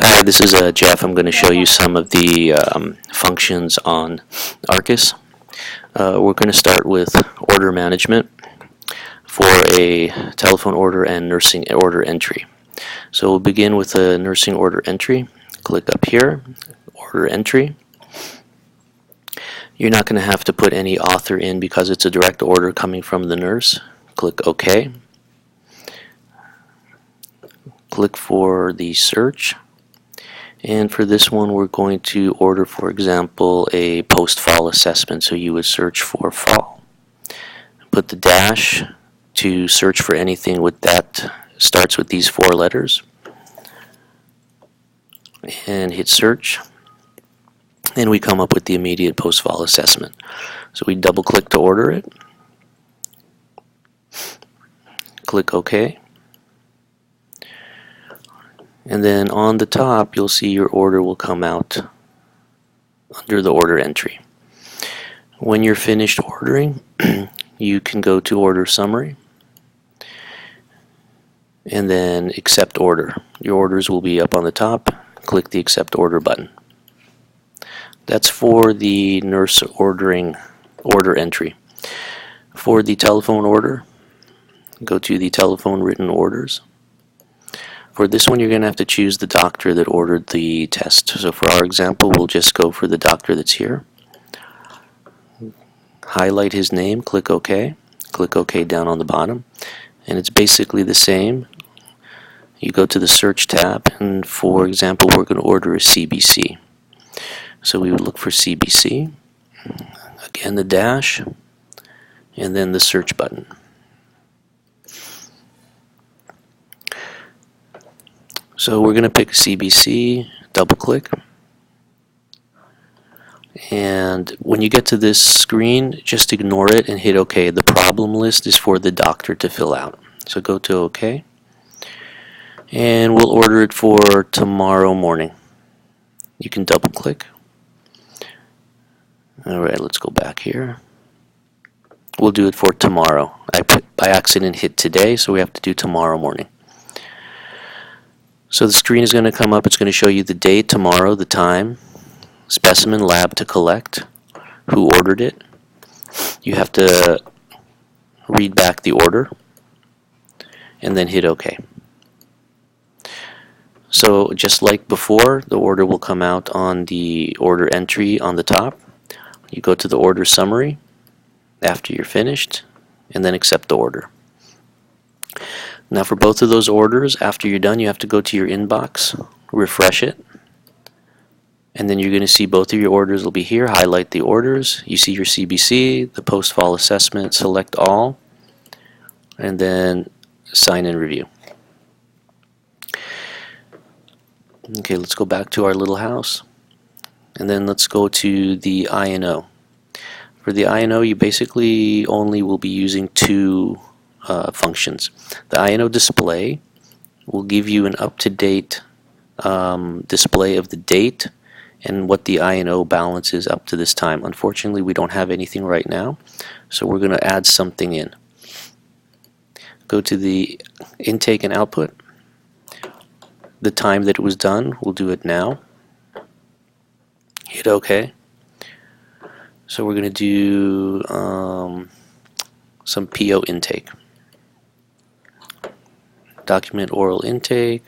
Hi, this is Jeff. I'm going to show you some of the functions on ARCIS. We're going to start with order management for a telephone order and nursing order entry. So we'll begin with a nursing order entry. Click up here, order entry. You're not going to have to put any author in because it's a direct order coming from the nurse. Click OK. Click for the search. And for this one, we're going to order, for example, a post-fall assessment. So you would search for fall. Put the dash to search for anything with that starts with these 4 letters. And hit search. And we come up with the immediate post-fall assessment. So we double-click to order it. Click OK. And then on the top, you'll see your order will come out under the order entry. When you're finished ordering, you can go to order summary and then accept order. Your orders will be up on the top. Click the accept order button. That's for the nurse ordering order entry. For the telephone order, go to the telephone written orders. For this one, you're going to have to choose the doctor that ordered the test. So for our example, we'll just go for the doctor that's here. Highlight his name, click OK. Click OK down on the bottom. And it's basically the same. You go to the search tab, and for example, we're going to order a CBC. So we would look for CBC. Again, the dash, and then the search button. So we're going to pick a CBC, double click, and when you get to this screen, just ignore it and hit OK. The problem list is for the doctor to fill out. So go to OK, and we'll order it for tomorrow morning. You can double click. Alright, let's go back here. We'll do it for tomorrow. I by accident hit today, so we have to do tomorrow morning. So the screen is going to come up. It's going to show you the date, tomorrow, the time, specimen, lab to collect, who ordered it. You have to read back the order and then hit OK. So just like before, the order will come out on the order entry on the top. You go to the order summary after you're finished and then accept the order. Now for both of those orders, after you're done, you have to go to your inbox, refresh it, and then you're going to see both of your orders will be here. Highlight the orders. You see your CBC, the post-fall assessment, select all, and then sign and review. Okay, let's go back to our little house, and then let's go to the INO. For the INO, you basically only will be using 2 functions. The INO display will give you an up-to-date display of the date and what the INO balance is up to this time. Unfortunately, we don't have anything right now, so we're going to add something in. Go to the intake and output. The time that it was done, we'll do it now. Hit OK. So we're going to do some PO intake. Document oral intake,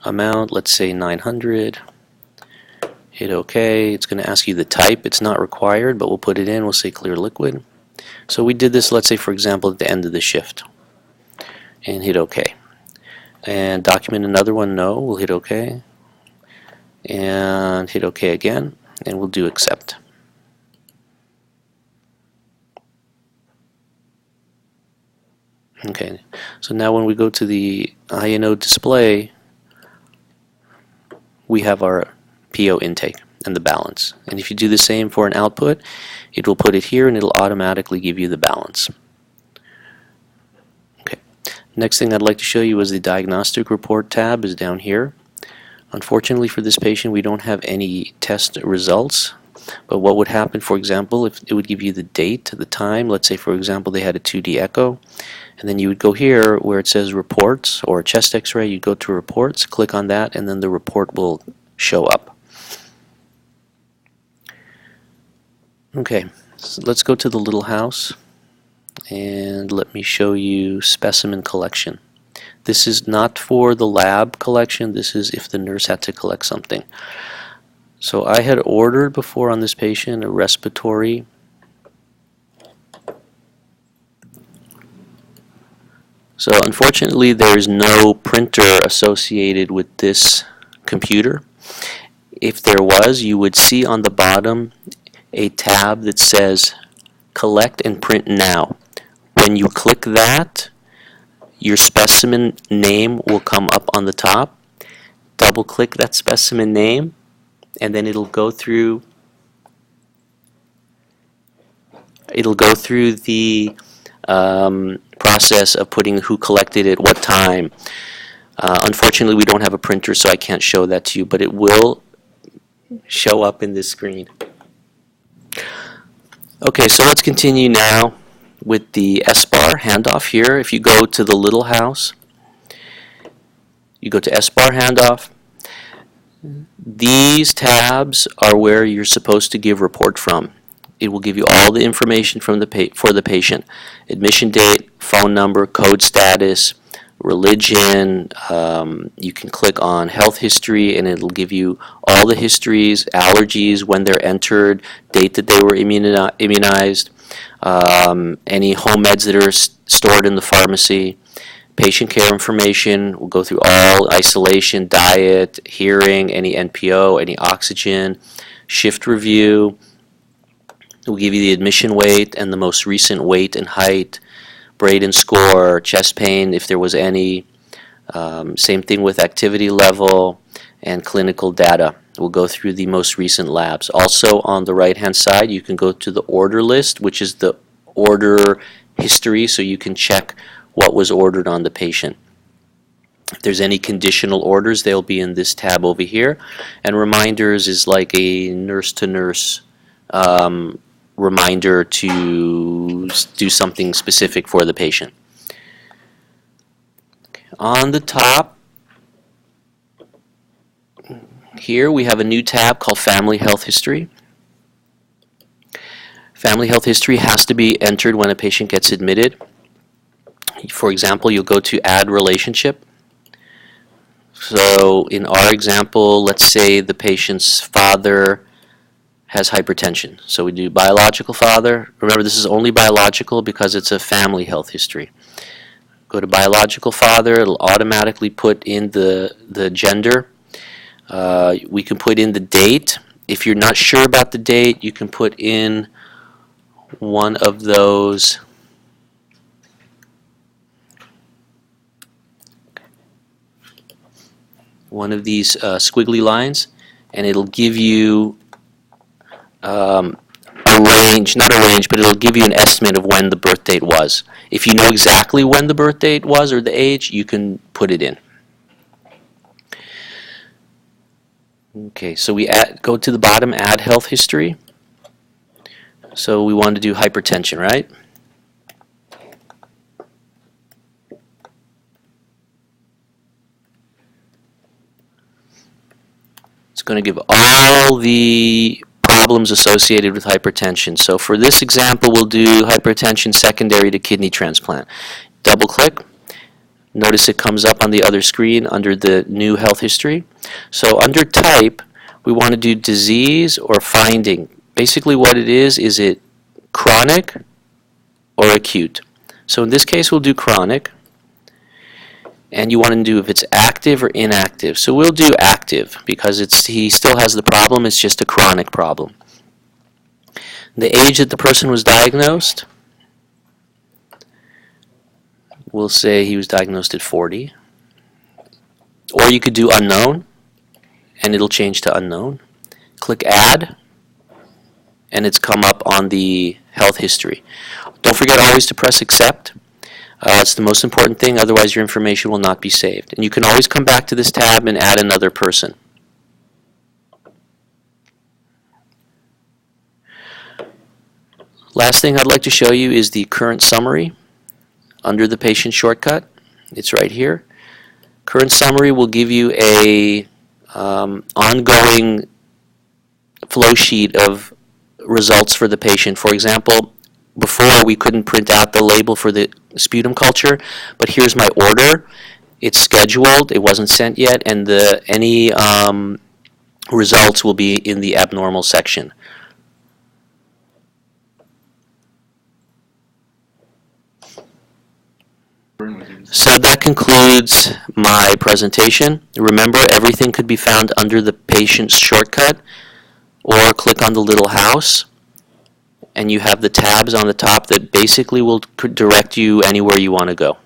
amount, let's say 900. Hit OK. It's going to ask you the type. It's not required, but we'll put it in. We'll say clear liquid. So we did this, let's say, for example, at the end of the shift. And hit OK. And document another one, no. We'll hit OK. And hit OK again. And we'll do accept. Okay, so now when we go to the INO display, we have our PO intake and the balance. And if you do the same for an output, it will put it here and it'll automatically give you the balance. Okay, next thing I'd like to show you is the diagnostic report tab is down here. Unfortunately for this patient, we don't have any test results. But what would happen, for example, if it would give you the date, the time, let's say for example they had a 2D echo, and then you would go here where it says reports or chest x-ray, you go to reports, click on that, and then the report will show up. Okay, so let's go to the little house and let me show you specimen collection. This is not for the lab collection, this is if the nurse had to collect something. So I had ordered before on this patient a respiratory So unfortunately there is no printer associated with this computer. If there was, you would see on the bottom a tab that says collect and print now. When you click that, your specimen name will come up on the top. Double click that specimen name and then it'll go through the process of putting who collected it, what time. Unfortunately, we don't have a printer, so I can't show that to you, but it will show up in this screen. Okay, so let's continue now with the SBAR handoff here. If you go to the little house, you go to SBAR handoff. These tabs are where you're supposed to give report from. It will give you all the information from for the patient: admission date, phone number, code status, religion. You can click on health history and it'll give you all the histories, allergies, when they're entered, date that they were immunized, any home meds that are stored in the pharmacy, patient care information. We'll go through all isolation, diet, hearing, any NPO, any oxygen, shift review. We'll give you the admission weight and the most recent weight and height, Braden score, chest pain if there was any. Same thing with activity level and clinical data. We'll go through the most recent labs. Also on the right hand side you can go to the order list, which is the order history, so you can check what was ordered on the patient. If there's any conditional orders, they'll be in this tab over here. And reminders is like a nurse to nurse reminder to do something specific for the patient. On the top here we have a new tab called Family Health History. Family Health History has to be entered when a patient gets admitted. For example, you'll go to Add Relationship. So in our example, let's say the patient's father has hypertension. So we do biological father. Remember, this is only biological because it's a family health history. Go to biological father. It'll automatically put in the gender. We can put in the date. If you're not sure about the date, you can put in one of those squiggly lines, and it'll give you a range, not a range, but it'll give you an estimate of when the birth date was. If you know exactly when the birth date was or the age, you can put it in. Okay, so we go to the bottom, Add Health History. So we want to do hypertension, right? It's going to give all the problems associated with hypertension. So for this example, we'll do hypertension secondary to kidney transplant. Double click. Notice it comes up on the other screen under the new health history. So under type, we want to do disease or finding. Basically what it is it chronic or acute? So in this case we'll do chronic. And you want to do if it's active or inactive. So we'll do active because he still has the problem, it's just a chronic problem. The age that the person was diagnosed, we'll say he was diagnosed at 40. Or you could do unknown, and it'll change to unknown. Click Add, and it's come up on the health history. Don't forget always to press Accept. It's the most important thing, otherwise your information will not be saved. And you can always come back to this tab and add another person. Last thing I'd like to show you is the current summary under the patient shortcut. It's right here. Current summary will give you a ongoing flow sheet of results for the patient. For example, before we couldn't print out the label for the sputum culture, but here's my order. It's scheduled, it wasn't sent yet, and any results will be in the abnormal section. So that concludes my presentation. Remember, everything could be found under the patient's shortcut, or click on the little house, and you have the tabs on the top that basically will direct you anywhere you want to go.